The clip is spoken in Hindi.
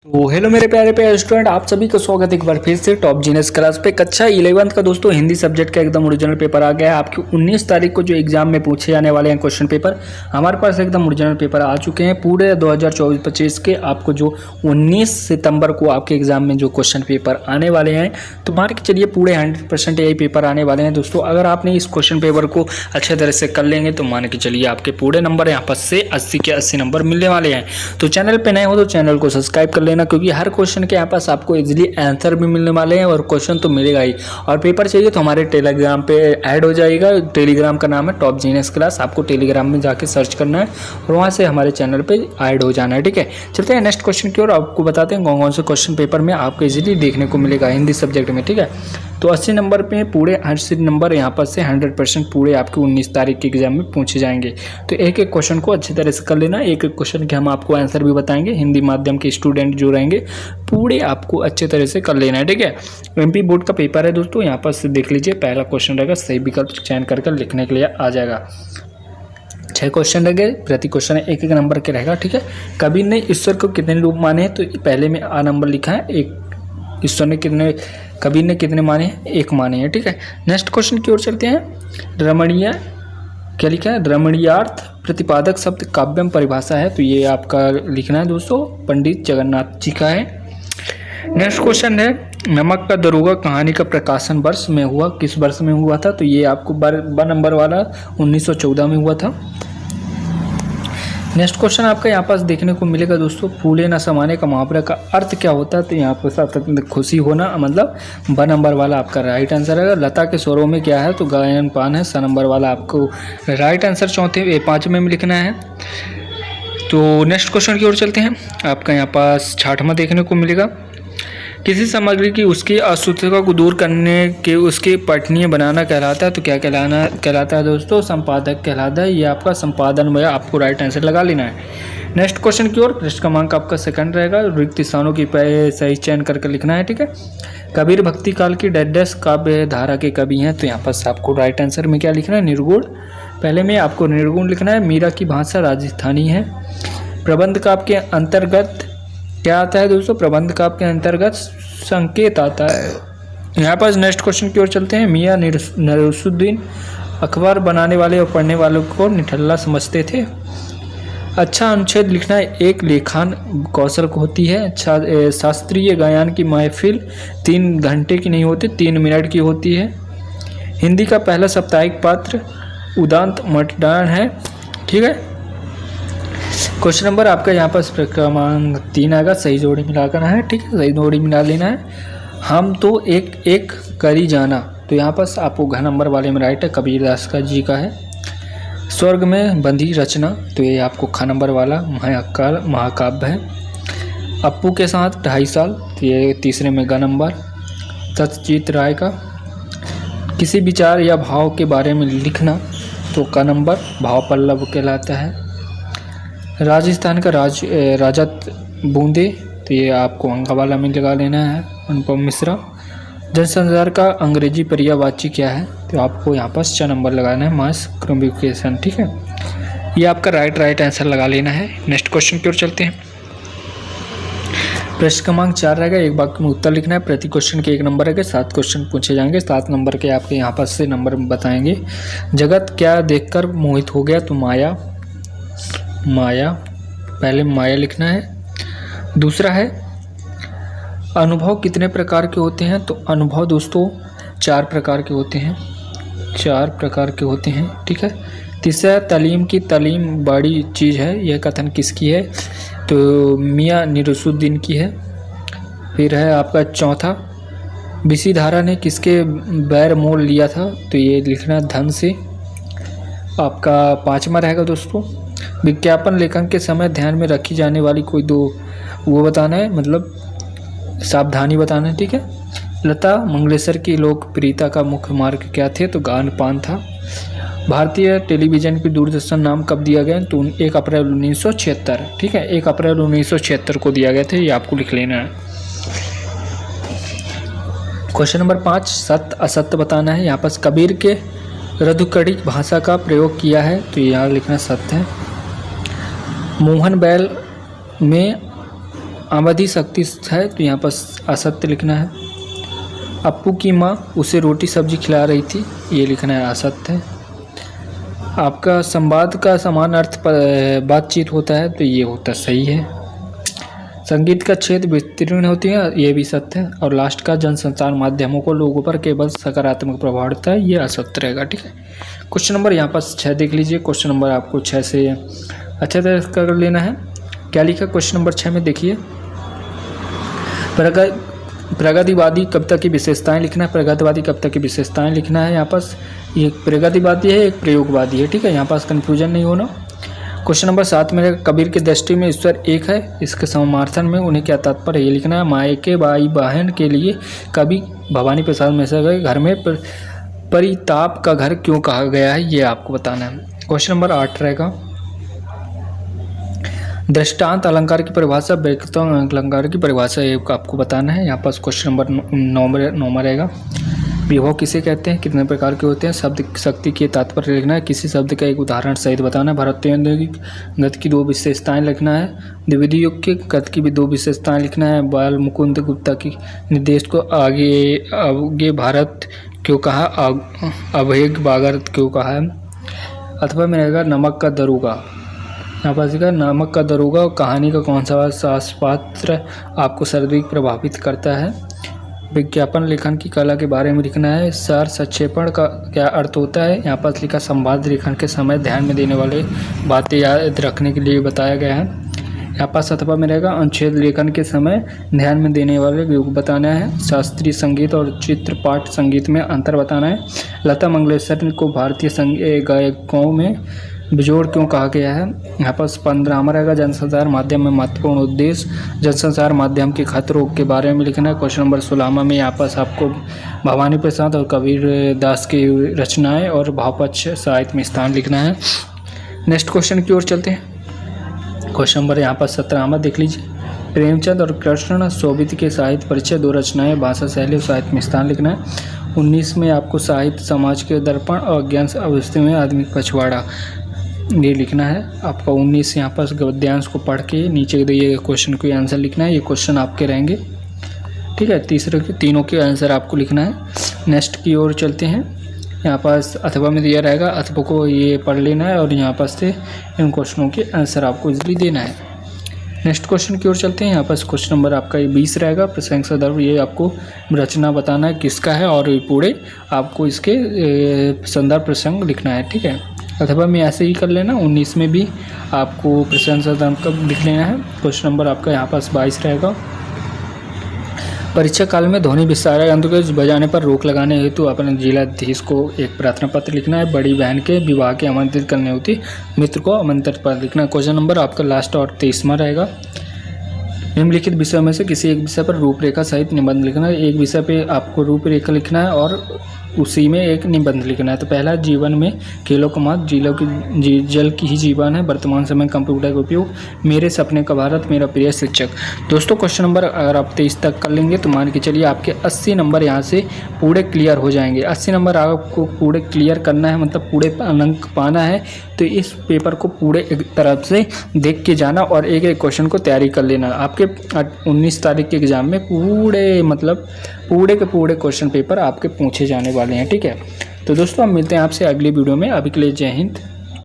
तो हेलो मेरे प्यारे प्यारे स्टूडेंट, आप सभी का स्वागत है एक बार फिर से टॉप जीनियस क्लास पे। कक्षा 11th का दोस्तों हिंदी सब्जेक्ट का एकदम ओरिजिनल पेपर आ गया है। आपकी 19 तारीख को जो एग्जाम में पूछे जाने वाले हैं क्वेश्चन पेपर, हमारे पास एकदम ओरिजिनल पेपर आ चुके हैं पूरे 2024-25 के। आपको जो 19 सितंबर को आपके एग्जाम में जो क्वेश्चन पेपर आने वाले हैं, तो मान के चलिए पूरे 100% यही पेपर आने वाले हैं दोस्तों। अगर आपने इस क्वेश्चन पेपर को अच्छे तरह से कर लेंगे तो मान के चलिए आपके पूरे नंबर यहाँ पर से 80 के 80 नंबर मिलने वाले हैं। तो चैनल पर नए हो तो चैनल को सब्सक्राइब कर लेना, क्योंकि हर क्वेश्चन के यहाँ पास आपको इजीली आंसर भी मिलने वाले हैं और क्वेश्चन तो मिलेगा ही। और पेपर चाहिए तो हमारे टेलीग्राम पे ऐड हो जाएगा। टेलीग्राम का नाम है टॉप जीनियस क्लास। आपको टेलीग्राम में जाके सर्च करना है और वहाँ से हमारे चैनल पे ऐड हो जाना है, ठीक है। चलते हैं नेक्स्ट क्वेश्चन की ओर। आपको बताते हैं कौन कौन से क्वेश्चन पेपर में आपको इजीली देखने को मिलेगा हिंदी सब्जेक्ट में, ठीक है। तो 80 नंबर पे पूरे 80 नंबर यहाँ पर से 100% पूरे आपके 19 तारीख के एग्जाम में पूछे जाएंगे। तो एक एक क्वेश्चन को अच्छी तरह से कर लेना। एक एक क्वेश्चन के हम आपको आंसर भी बताएंगे। हिंदी माध्यम के स्टूडेंट जो रहेंगे पूरे आपको अच्छे तरह से कर लेना है, ठीक है। एमपी बोर्ड का पेपर है दोस्तों, यहाँ पर से देख लीजिए। पहला क्वेश्चन रहेगा, सही विकल्प चयन करके लिखने के लिए आ जाएगा। 6 क्वेश्चन रहेंगे, प्रति क्वेश्चन एक एक नंबर के रहेगा, ठीक है। कबीर ने ईश्वर को कितने रूप माने हैं, तो पहले में आ नंबर लिखा है। एक ईश्वर ने कितने, कबीर ने कितने माने हैं, एक माने हैं, ठीक है। नेक्स्ट क्वेश्चन की ओर चलते हैं। रमणीय क्या लिखा है, रमणीयार्थ प्रतिपादक शब्द काव्य में परिभाषा है, तो ये आपका लिखना है दोस्तों, पंडित जगन्नाथ जी का है। नेक्स्ट क्वेश्चन है, नमक का दरोगा कहानी का प्रकाशन वर्ष में हुआ, किस वर्ष में हुआ था, तो ये आपको ब नंबर वाला 1914 में हुआ था। नेक्स्ट क्वेश्चन आपका यहाँ पास देखने को मिलेगा दोस्तों, फूले न समाने का मुहावरा का अर्थ क्या होता है, तो यहाँ पर साथ खुशी होना, मतलब ब नंबर वाला आपका राइट आंसर है। लता के स्वरों में क्या है, तो गायन पान है। स नंबर वाला आपको राइट आंसर 5वें में लिखना है। तो नेक्स्ट क्वेश्चन की ओर चलते हैं। आपका यहाँ पास 6वां देखने को मिलेगा, किसी सामग्री की उसकी अशुद्धता को दूर करने के उसके पठनीय बनाना कहलाता है, तो क्या कहलाता है दोस्तों, संपादक कहलाता है। ये आपका संपादन में आपको राइट आंसर लगा लेना है। नेक्स्ट क्वेश्चन की ओर, पृष्ठ क्रमांक आपका 2 रहेगा। रिक्त स्थानों की सही चयन करके लिखना है, ठीक है। कबीर भक्ति काल की डैश काव्य धारा के कवि हैं, तो यहाँ पर आपको राइट आंसर में क्या लिखना है, निर्गुण। पहले में आपको निर्गुण लिखना है। मीरा की भाषा राजस्थानी है। प्रबंध काव्य के अंतर्गत क्या आता है दोस्तों, प्रबंध काव्य के अंतर्गत संकेत आता है। यहाँ पर नेक्स्ट क्वेश्चन की ओर चलते हैं। मियाँ नसीरुद्दीन अखबार बनाने वाले और पढ़ने वालों को निठल्ला समझते थे। अच्छा अनुच्छेद लिखना एक लेखन कौशल को होती है। शास्त्रीय गायन की महफिल 3 घंटे की नहीं होती, 3 मिनट की होती है। हिंदी का पहला साप्ताहिक पत्र उदांत मतदान है, ठीक है। क्वेश्चन नंबर आपका यहाँ पर क्रमांक 3 आएगा, सही जोड़ी मिलाकर है, ठीक है, सही जोड़ी मिला लेना है। हम तो एक एक करी जाना, तो यहाँ पर आपको घ नंबर वाले में राइट है, कबीरदास का जी का है। स्वर्ग में बंधी रचना, तो ये आपको ख नंबर वाला महाकाव्य है। अप्पू के साथ 2.5 साल, तो ये तीसरे में ग नंबर। सत्यजीत राय का किसी विचार या भाव के बारे में लिखना, तो क नंबर भाव पल्लव कहलाता है। राजस्थान का राजत बूंदे, तो ये आपको अंगवाला में लगा लेना है, अनुपम मिश्रा। जनसंचार का अंग्रेजी पर्यायवाची क्या है, तो आपको यहाँ पर 6 नंबर लगाना है, मास कम्युनिकेशन, ठीक है। ये आपका राइट आंसर लगा लेना है। नेक्स्ट क्वेश्चन की ओर चलते हैं। प्रश्न क्रमांक 4 रहेगा, एक वाक्य में उत्तर लिखना है। प्रति क्वेश्चन के 1 नंबर रहेगा। 7 क्वेश्चन पूछे जाएंगे, 7 नंबर के आपके यहाँ पर से नंबर बताएंगे। जगत क्या देखकर मोहित हो गया, तो माया, पहले माया लिखना है। दूसरा है, अनुभव कितने प्रकार के होते हैं, तो अनुभव दोस्तों 4 प्रकार के होते हैं, 4 प्रकार के होते हैं, ठीक है। तीसरा, तालीम की तालीम बड़ी चीज़ है, यह कथन किसकी है, तो मियाँ नसीरुद्दीन की है। फिर है आपका चौथा, विसीधारा ने किसके बैर मोल लिया था, तो ये लिखना धन से। आपका 5वां रहेगा दोस्तों, विज्ञापन लेखन के समय ध्यान में रखी जाने वाली कोई 2 वो बताना है, मतलब सावधानी बताना है, ठीक है। लता मंगेशकर की लोकप्रियता का मुख्य मार्ग क्या थे, तो गान पान था। भारतीय टेलीविज़न की दूरदर्शन नाम कब दिया गया, तो 1 अप्रैल 1976, ठीक है, 1 अप्रैल 1976 को दिया गया था, ये आपको लिख लेना है। क्वेश्चन नंबर 5, सत्य असत्य बताना है। यहाँ पर कबीर के रघुकड़ी भाषा का प्रयोग किया है, तो यहाँ लिखना सत्य है। मोहन बैल में अवधि शक्ति है तो यहाँ पर असत्य लिखना है। अप्पू की माँ उसे रोटी सब्जी खिला रही थी, ये लिखना है असत्य है। आपका संवाद का समान अर्थ बातचीत होता है तो ये होता सही है। संगीत का क्षेत्र विस्तीर्ण होती है, ये भी सत्य है। और लास्ट का जनसंचार माध्यमों को लोगों पर केवल सकारात्मक प्रभाव पड़ता है, ये असत्य रहेगा। ठीक है, क्वेश्चन नंबर यहाँ पर 6 देख लीजिए। क्वेश्चन नंबर आपको 6 से अच्छे तरह कर लेना है। क्या लिखा क्वेश्चन नंबर 6 में देखिए, प्रगतिवादी कविता की विशेषताएं लिखना है। प्रगतिवादी कविता की विशेषताएं लिखना है। यहाँ पास एक प्रगतिवादी है, एक प्रयोगवादी है। ठीक है, यहाँ पास कन्फ्यूजन नहीं होना। क्वेश्चन नंबर 7 में कबीर की दृष्टि में ईश्वर एक है, इसके समर्थन में उन्हें क्या तात्पर्य, ये लिखना है। मायके भाई बहन के लिए कवि भवानी प्रसाद मिश्र के घर में परिताप का घर क्यों कहा गया है, ये आपको बताना है। क्वेश्चन नंबर 8 रहेगा, दृष्टांत अलंकार की परिभाषा, व्याकरण अलंकार की परिभाषा, ये आपको बताना है। यहाँ पास क्वेश्चन नंबर 9 रहेगा, विभव किसे कहते हैं, कितने प्रकार के होते हैं, शब्द शक्ति के तात्पर्य लिखना है। किसी शब्द का एक उदाहरण सहित बताना है। भरतमुनि गद्य की 2 विशेषताएं लिखना है। द्विवेदी युग के गद्य की भी 2 विशेषताएं लिखना है। बाल मुकुंद गुप्ता की निर्देश को आगे भारत क्यों कहा, अभेग बागरत क्यों कहा है। अथवा में रहेगा नमक का दरोगा, यहाँ पास का नमक का दरोगा कहानी का कौन सा शास्त्र आपको सर्वाधिक प्रभावित करता है। विज्ञापन लेखन की कला के बारे में लिखना है। सार संक्षेपण का क्या अर्थ होता है, यहाँ पास लिखा संवाद लेखन के समय ध्यान में देने वाले बातें याद रखने के लिए बताया गया है। यहाँ पास अथवा में रहेगा अनुच्छेद लेखन के समय ध्यान में देने वाले योग बताना है। शास्त्रीय संगीत और चित्रपाट संगीत में अंतर बताना है। लता मंगेशकर को भारतीय गायकों में बिजोड़ क्यों कहा गया है। यहाँ पर 15वां रहेगा, जनसंचार माध्यम में महत्वपूर्ण उद्देश्य, जनसंचार माध्यम के खतरों के बारे में लिखना है। क्वेश्चन नंबर 16 में यहाँ पर आपको भवानी प्रसाद और कबीर दास की रचनाएं और भावपक्ष साहित्य में स्थान लिखना है। नेक्स्ट क्वेश्चन की ओर चलते हैं। क्वेश्चन नंबर यहाँ पर 17वां देख लीजिए, प्रेमचंद और कृष्ण शोभित के साहित्य परिचय, 2 रचनाएं, भाषा शैली और साहित्य में स्थान लिखना है। 19 में आपको साहित्य समाज के दर्पण और ज्ञान अवस्था में आदमी पछवाड़ा, ये लिखना है आपका। 19 यहाँ पर गद्यांश को पढ़ के नीचे दिए क्वेश्चन को आंसर लिखना है। ये क्वेश्चन आपके रहेंगे। ठीक है, तीनों के आंसर आपको लिखना है। नेक्स्ट की ओर चलते हैं। यहाँ पास अथवा में दिया रहेगा, अथवा को ये पढ़ लेना है और यहाँ पास से इन क्वेश्चनों के आंसर आपको इजली देना है। नेक्स्ट क्वेश्चन की ओर चलते हैं। यहाँ पास क्वेश्चन नंबर आपका 20 रहेगा, प्रशंसा दर्व, ये आपको रचना बताना है किसका है और पूरे आपको इसके संदर्भ प्रसंग लिखना है। ठीक है, अथवा में ऐसे ही कर लेना। 19 में भी आपको प्रशंसा दर्व कब लिख लेना है। क्वेश्चन नंबर आपका यहाँ पास 22 रहेगा, परीक्षा काल में ध्वनि विस्तारक यंत्र को बजाने पर रोक लगाने हेतु अपने जिलाधीश को एक प्रार्थना पत्र लिखना है। बड़ी बहन के विवाह के आमंत्रित करने होती मित्र को आमंत्रित पत्र लिखना है। क्वेश्चन नंबर आपका लास्ट और 23वां रहेगा, निम्नलिखित विषय में से किसी एक विषय पर रूपरेखा सहित निबंध लिखना है। एक विषय पे आपको रूपरेखा लिखना है और उसी में एक निबंध लिखना है। तो पहला, जीवन में खेलों का महत्व, जल की ही जीवन है, वर्तमान समय कंप्यूटर का उपयोग, मेरे सपने का भारत, मेरा प्रिय शिक्षक। दोस्तों क्वेश्चन नंबर अगर आप 23 तक कर लेंगे तो मान के चलिए आपके 80 नंबर यहाँ से पूरे क्लियर हो जाएंगे। 80 नंबर आपको पूरे क्लियर करना है, मतलब पूरे अंक पाना है। तो इस पेपर को पूरे एक तरफ से देख के जाना और एक एक क्वेश्चन को तैयारी कर लेना। आपके 19 तारीख के एग्ज़ाम में पूरे के पूरे क्वेश्चन पेपर आपके पूछे जाने वाले हैं। ठीक है, तो दोस्तों हम मिलते हैं आपसे अगली वीडियो में। अभी के लिए जय हिंद।